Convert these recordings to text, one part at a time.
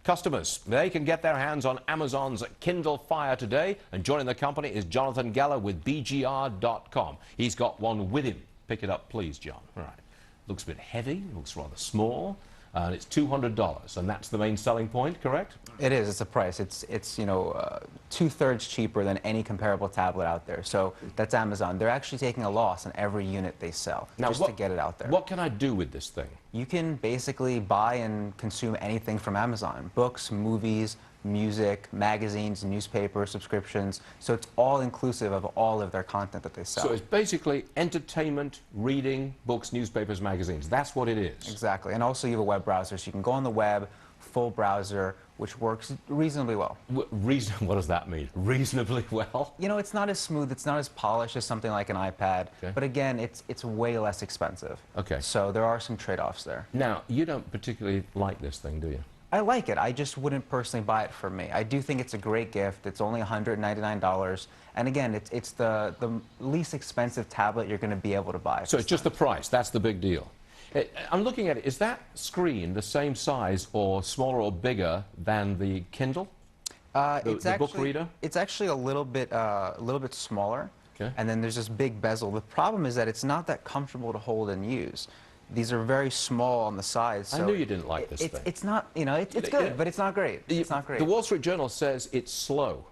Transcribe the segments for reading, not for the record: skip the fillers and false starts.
Customers, they can get their hands on Amazon's Kindle Fire today, and joining the company is Jonathan Geller with BGR.com. He's got one with him. Pick it up, please, John. All right. Looks a bit heavy, looks rather small, and it's $200, and that's the main selling point, correct? It is. It's a price. It's two-thirds cheaper than any comparable tablet out there. So that's Amazon. They're actually taking a loss on every unit they sell just to get it out there. What can I do with this thing? You can basically buy and consume anything from Amazon. Books, movies, music, magazines, newspapers, subscriptions. So it's all inclusive of all of their content that they sell. So it's basically entertainment, reading, books, newspapers, magazines. That's what it is. Exactly. And also you have a web browser, so you can go on the web, full browser, which works reasonably well. What does that mean? Reasonably well? You know, it's not as smooth, it's not as polished as something like an iPad, but again, it's way less expensive. Okay. So there are some trade-offs there. Now, you don't particularly like this thing, do you? I like it. I just wouldn't personally buy it for me. I do think it's a great gift. It's only $199. And again, it's the least expensive tablet you're going to be able to buy. So it's just the price. That's the big deal. I'm looking at it. Is that screen the same size or smaller or bigger than the Kindle? The book reader? It's actually a little bit smaller. Okay. And then there's this big bezel. The problem is that it's not that comfortable to hold and use. These are very small on the sides. So I knew you didn't like this thing. It's not, you know, it's good, but it's not great. It's not great. The Wall Street Journal says it's slow.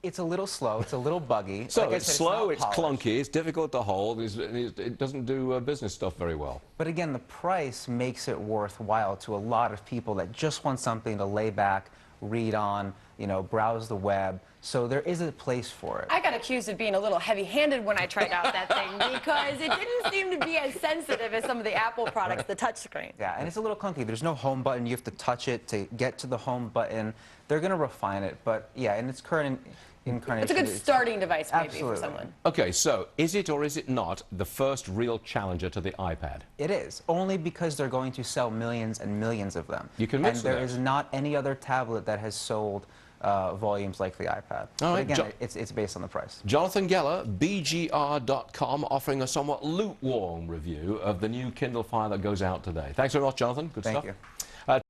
It's a little slow. It's a little buggy. So like it's slow, it's clunky, it's difficult to hold, it doesn't do business stuff very well. But again, the price makes it worthwhile to a lot of people that just want something to lay back, read on, you know, browse the web. So there is a place for it. I got accused of being a little heavy-handed when I tried out that thing because it didn't seem to be as sensitive as some of the Apple products, the touchscreen. Yeah, and it's a little clunky. There's no home button. You have to touch it to get to the home button. They're going to refine it, but yeah, in its current incarnation, it's a good starting device maybe absolutely for someone. Okay, so is it or is it not the first real challenger to the iPad? It is, only because they're going to sell millions and millions of them. You can mix and there is not any other tablet that has sold volumes like the iPad. All right, but again, it's based on the price. Jonathan Geller, BGR.com, offering a somewhat lukewarm review of the new Kindle Fire that goes out today. Thanks very much, Jonathan. Good stuff. Thank you.